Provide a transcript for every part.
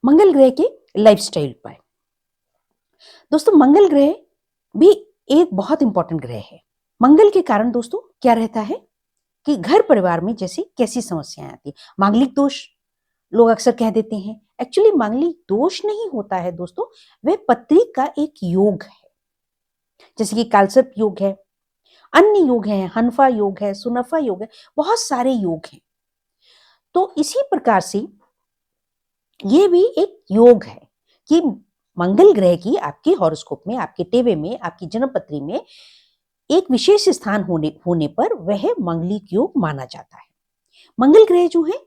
मंगल ग्रह के लाइफस्टाइल उपाय। दोस्तों मंगल ग्रह भी एक बहुत इंपॉर्टेंट ग्रह है। मंगल के कारण दोस्तों क्या रहता है कि घर परिवार में जैसे कैसी समस्याएं आती है। मांगलिक दोष लोग अक्सर कह देते हैं, एक्चुअली मांगलिक दोष नहीं होता है दोस्तों, वह पत्री का एक योग है। जैसे कि कालसर्प योग है, अन्य योग है, हनफा योग है, सुनफा योग है, बहुत सारे योग हैं। तो इसी प्रकार से ये भी एक योग है कि मंगल ग्रह की आपके हॉरोस्कोप में, आपके टेवे में, आपकी जन्म पत्री में एक विशेष स्थान होने पर वह मंगलिक योग माना जाता है। मंगल ग्रह जो है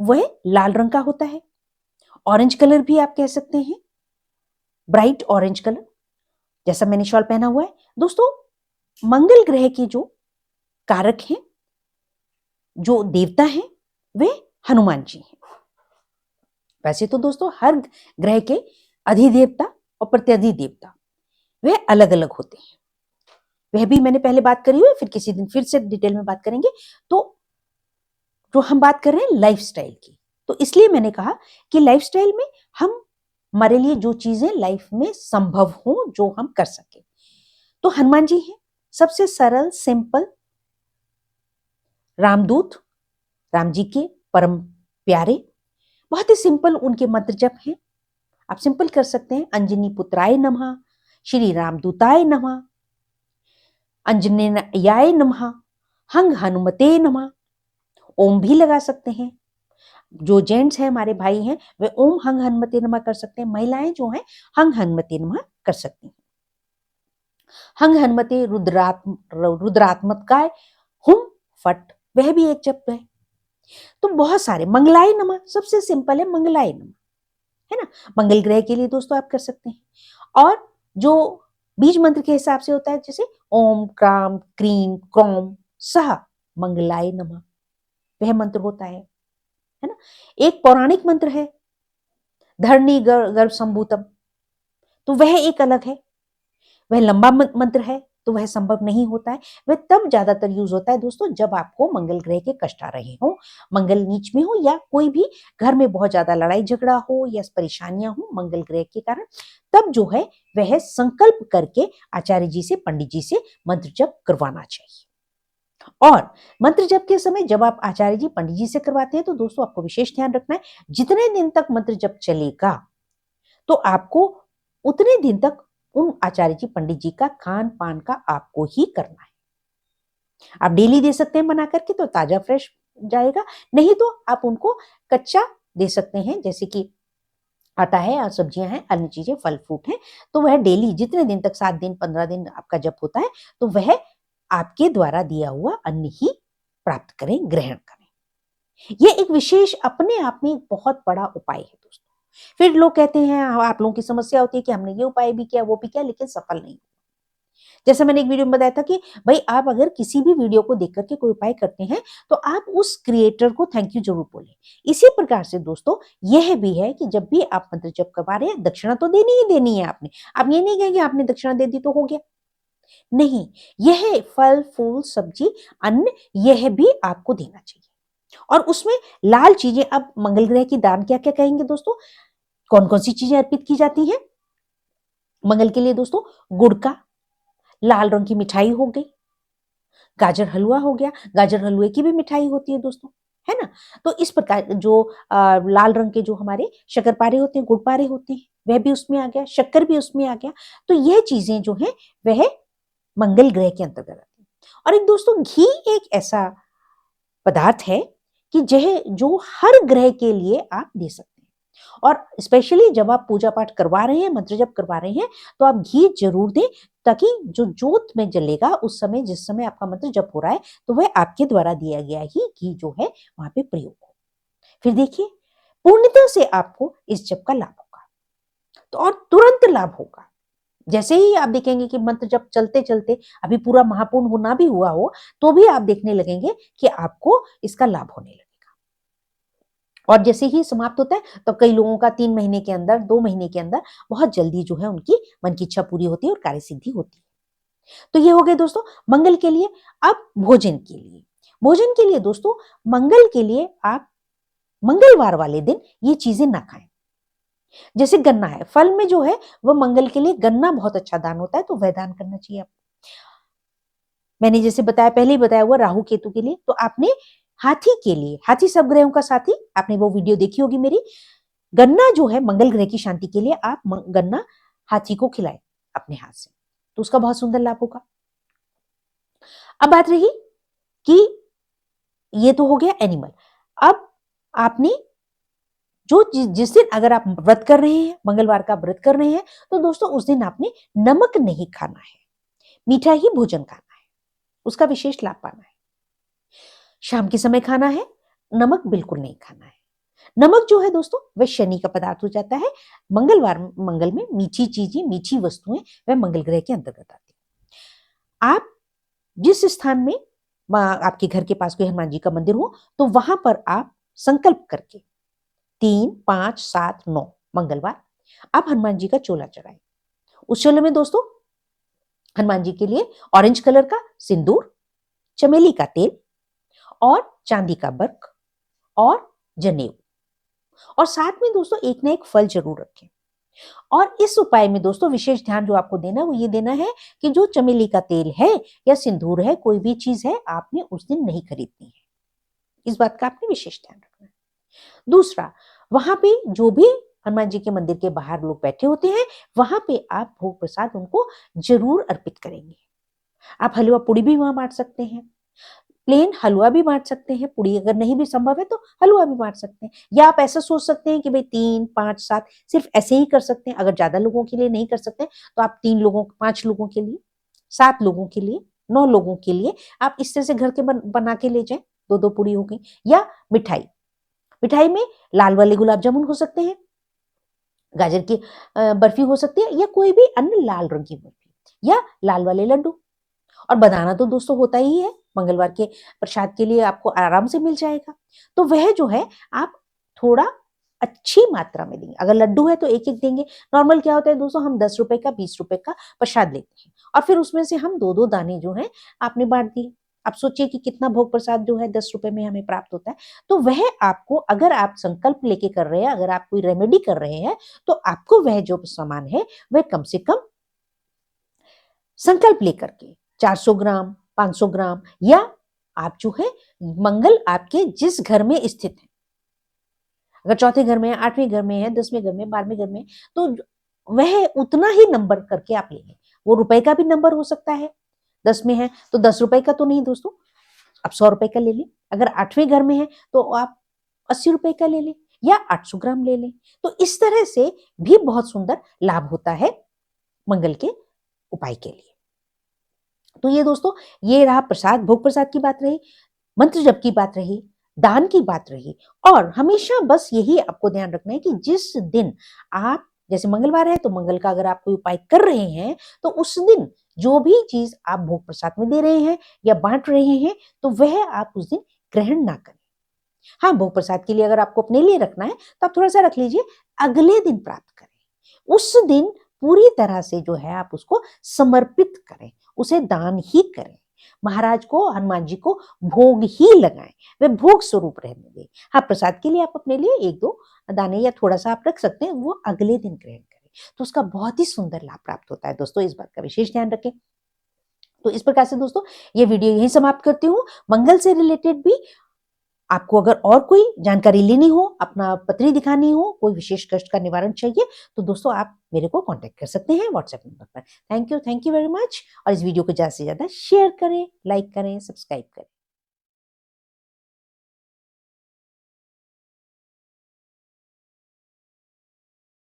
वह लाल रंग का होता है, ऑरेंज कलर भी आप कह सकते हैं, ब्राइट ऑरेंज कलर, जैसा मैंने शॉल पहना हुआ है। दोस्तों मंगल ग्रह के जो कारक हैं, जो देवता हैं, वे हनुमान जी हैं। वैसे तो दोस्तों हर ग्रह के अधिदेवता और प्रत्यधिदेवता वे अलग अलग होते हैं, वह भी मैंने पहले बात करी हुई, फिर किसी दिन फिर से डिटेल में बात करेंगे। तो जो हम बात कर रहे हैं लाइफस्टाइल की, तो इसलिए मैंने कहा कि लाइफस्टाइल में हम हमारे लिए जो चीजें लाइफ में संभव हो, जो हम कर सके, तो हनुमान जी हैं सबसे सरल सिंपल रामदूत, राम जी के परम प्यारे, बहुत ही सिंपल उनके मंत्र जप हैं। आप सिंपल कर सकते हैं, अंजनी पुत्राय नमः, श्री रामदूताय नमः, अंजनेयाय नमः, हंग हनुमते नमः। ओम भी लगा सकते हैं। जो जेंट्स हैं, हमारे भाई हैं, वे ओम हंग हनुमते नमः कर सकते हैं। महिलाएं जो हैं हंग हनुमते नमः कर सकती हैं। हंग हनुमते रुद्रात्मकाय हुम फट, वह भी एक जप है। तो बहुत सारे, मंगलाय नमः सबसे सिंपल है, मंगलाय नमः, है ना। मंगल ग्रह के लिए दोस्तों आप कर सकते हैं। और जो बीज मंत्र के हिसाब से होता है, जैसे ओम क्राम क्रीम क्रोम सह मंगलाय नमः, वह मंत्र होता है ना। एक पौराणिक मंत्र है धरणी गर्भ संभूतम, तो वह एक अलग है, वह लंबा मंत्र है, तो वह संभव नहीं होता है। वह तब ज्यादातर यूज होता है दोस्तों जब आपको मंगल ग्रह के कष्ट आ रहे हो, मंगल नीच में हो, या कोई भी घर में बहुत ज्यादा लड़ाई झगड़ा हो या परेशानियां हो मंगल ग्रह के कारण, तब जो है वह संकल्प करके आचार्य जी से, पंडित जी से मंत्र जप करवाना चाहिए। और मंत्र जप के समय जब आप आचार्य जी पंडित जी से करवाते हैं, तो दोस्तों आपको विशेष ध्यान रखना है, जितने दिन तक मंत्र जप चलेगा तो आपको उतने दिन तक उन आचार्य जी पंडित जी का खान पान का आपको ही करना है। आप डेली दे सकते हैं बना करके, तो ताजा फ्रेश जाएगा, नहीं तो आप उनको कच्चा दे सकते हैं, जैसे कि आटा है और सब्जियां हैं, अन्य चीजें फल फ्रूट हैं, तो वह डेली जितने दिन तक 7 दिन 15 दिन आपका जप होता है, तो वह आपके द्वारा दिया हुआ अन्न ही प्राप्त करें, ग्रहण करें। यह एक विशेष अपने आप में एक बहुत बड़ा उपाय है दोस्तों। फिर लोग कहते हैं, आप लोगों की समस्या होती है कि हमने ये उपाय भी किया, वो भी किया, लेकिन सफल नहीं। जैसे मैंने एक वीडियो में बताया था कि भाई आप अगर किसी भी वीडियो को देख करके कोई उपाय करते हैं, तो आप उस क्रिएटर को थैंक यू जरूर बोलें। इसी प्रकार से दोस्तों यह भी है कि जब भी आप मंत्र जप करवा रहे हैं, दक्षिणा तो देनी ही देनी है आपने। आप ये नहीं कहेंगे आपने दक्षिणा दे दी तो हो गया, नहीं, यह फल फूल सब्जी अन्न यह भी आपको देना चाहिए। और उसमें लाल चीजें, अब मंगल ग्रह की दान क्या क्या कहेंगे दोस्तों, कौन कौन सी चीजें अर्पित की जाती हैं मंगल के लिए दोस्तों? गुड़ का लाल रंग की मिठाई हो गई, गाजर हलवा हो गया, गाजर हलवे की भी मिठाई होती है दोस्तों, है ना। तो इस प्रकार जो लाल रंग के जो हमारे शक्करपारे होते हैं, गुड़पारे होते हैं, वह भी उसमें आ गया, शक्कर भी उसमें आ गया। तो यह चीजें जो है वह मंगल ग्रह के अंतर्गत आती है। और एक दोस्तों घी एक ऐसा पदार्थ है कि जो हर ग्रह के लिए आप दे सकते हैं। और स्पेशली जब आप पूजा पाठ करवा रहे हैं, मंत्र जप करवा रहे हैं, तो आप घी जरूर दें, ताकि जो जोत में जलेगा उस समय, जिस समय आपका मंत्र जप हो रहा है, तो वह आपके द्वारा दिया गया ही घी जो है वहां पे प्रयोग हो। फिर देखिए पूर्णतः से आपको इस जप का लाभ होगा, तो और तुरंत लाभ होगा। जैसे ही आप देखेंगे कि मंत्र जप चलते चलते अभी पूरा महापूर्ण होना भी हुआ हो, तो भी आप देखने लगेंगे कि आपको इसका लाभ होने लगेगा। और जैसे ही समाप्त होता है, तो कई लोगों का 3 महीने के अंदर, 2 महीने के अंदर बहुत जल्दी जो है उनकी मन की इच्छा पूरी होती है और कार्य सिद्धि होती है। तो ये हो गए दोस्तों मंगल के लिए। अब भोजन के लिए, भोजन के लिए दोस्तों मंगल के लिए आप मंगलवार वाले दिन ये चीजें ना खाएं। जैसे गन्ना है, फल में जो है वो मंगल के लिए गन्ना बहुत अच्छा दान होता है, तो वह दान करना चाहिए आपको। मैंने जैसे बताया, पहले ही बताया हुआ राहु केतु के लिए, तो आपने हाथी के लिए, हाथी सब ग्रहों का साथी, आपने वो वीडियो देखी होगी मेरी, गन्ना जो है मंगल ग्रह की शांति के लिए आप गन्ना हाथी को खिलाए अपने हाथ से, तो उसका बहुत सुंदर लाभ होगा। अब बात रही कि ये तो हो गया एनिमल। अब आपने जो जिस दिन अगर आप व्रत कर रहे हैं, मंगलवार का व्रत कर रहे हैं, तो दोस्तों उस दिन आपने नमक नहीं खाना है, मीठा ही भोजन खाना है, उसका विशेष लाभ पाना है। शाम के समय खाना है, नमक बिल्कुल नहीं खाना है। नमक जो है दोस्तों वह शनि का पदार्थ हो जाता है। मंगल में मीठी चीजें, मीठी वस्तुएं वह मंगल ग्रह के अंतर्गत आती है। आप जिस स्थान में आपके घर के पास कोई हनुमान जी का मंदिर हो, तो वहां पर आप संकल्प करके 3, 5, 7, 9 मंगलवार आप हनुमान जी का चोला चढ़ाएं। उस चोले में दोस्तों हनुमान जी के लिए ऑरेंज कलर का सिंदूर, चमेली का तेल और चांदी का वर्क और जनेऊ, और साथ में दोस्तों एक ना एक फल जरूर रखें। और इस उपाय में दोस्तों विशेष ध्यान जो आपको देना है वो ये देना है कि जो चमेली का तेल है या सिंदूर है, कोई भी चीज है, आपने उस दिन नहीं खरीदनी है। इस बात का आपने विशेष ध्यान रखना है। दूसरा, वहां पे जो भी हनुमान जी के मंदिर के बाहर लोग बैठे होते हैं, वहां पे आप भोग प्रसाद उनको जरूर अर्पित करेंगे। आप हलवा पूड़ी भी वहां बांट सकते हैं, प्लेन हलवा भी बांट सकते हैं, पूड़ी अगर नहीं भी संभव है तो हलवा भी बांट सकते हैं। या आप ऐसा सोच सकते हैं कि भाई 3, 5, 7 सिर्फ ऐसे ही कर सकते हैं। अगर ज्यादा लोगों के लिए नहीं कर सकते तो आप 3 लोगों, 5 लोगों के लिए, 7 लोगों के लिए, 9 लोगों के लिए आप इस तरह से घर के बना के ले जाएं। 2-2 पूड़ी हो गई। या मिठाई, मिठाई में लाल वाले गुलाब जामुन हो सकते हैं, गाजर की बर्फी हो सकती है, या कोई भी अन्य लाल रंग की बर्फी, या लाल वाले लड्डू। और बनाना तो दोस्तों होता ही है, मंगलवार के प्रसाद के लिए आपको आराम से मिल जाएगा। तो वह जो है आप थोड़ा अच्छी मात्रा में देंगे। अगर लड्डू है तो एक एक देंगे। नॉर्मल क्या होता है दोस्तों, हम 10 रुपए का, 20 रुपए का प्रसाद लेते हैं और फिर उसमें से हम 2-2 दाने जो है आपने बांट दिए। आप सोचिए कि कितना भोग प्रसाद जो है 10 रुपए में हमें प्राप्त होता है। तो वह आपको, अगर आप संकल्प लेके कर रहे हैं, अगर आप कोई रेमेडी कर रहे हैं, तो आपको वह जो सामान है वह कम से कम संकल्प लेकर के 400 ग्राम, 500 ग्राम, या आप जो है मंगल आपके जिस घर में स्थित है, अगर चौथे घर में है, 8वें घर में है, 10वें घर में, 12वें घर में, तो वह उतना ही नंबर करके आप ले लें। वो रुपए का भी नंबर हो सकता है। 10 में है तो 10 रुपए का तो नहीं दोस्तों, आप 100 रुपए का ले लें। अगर 8वें घर में है तो आप 80 रुपए का ले लें या 800 ग्राम ले लें। तो इस तरह से भी बहुत सुंदर लाभ होता है मंगल के उपाय के लिए। तो ये दोस्तों, ये रहा प्रसाद, भोग प्रसाद की बात रही, मंत्र जप की बात रही, दान की बात रही। और हमेशा बस यही आपको ध्यान रखना है कि जिस दिन आप, जैसे मंगलवार है तो मंगल का अगर आप कोई उपाय कर रहे हैं, तो उस दिन जो भी चीज आप भोग प्रसाद में दे रहे हैं या बांट रहे हैं, तो वह आप उस दिन ग्रहण ना करें। हाँ, भोग प्रसाद के लिए अगर आपको अपने लिए रखना है तो आप थोड़ा सा रख लीजिए, अगले दिन प्राप्त करें। उस दिन पूरी तरह से जो है आप उसको समर्पित करें, उसे दान ही करें। महाराज को, हनुमान जी को भोग ही लगाएं, वे भोग स्वरूप रहने दें। हाँ, प्रसाद के लिए आप अपने लिए 1-2 दाने या थोड़ा सा आप रख सकते हैं, वो अगले दिन ग्रहण करें, तो उसका बहुत ही सुंदर लाभ प्राप्त होता है दोस्तों। इस बात का विशेष ध्यान रखें। तो इस प्रकार से दोस्तों ये वीडियो यहीं समाप्त करती हूँ। मंगल से रिलेटेड भी आपको अगर और कोई जानकारी लेनी हो, अपना पत्री दिखानी हो, कोई विशेष कष्ट का निवारण चाहिए, तो दोस्तों आप मेरे को कांटेक्ट कर सकते हैं व्हाट्सएप नंबर पर। Thank you very much. और इस वीडियो को ज्यादा से ज्यादा शेयर करें, लाइक करें, सब्सक्राइब करें।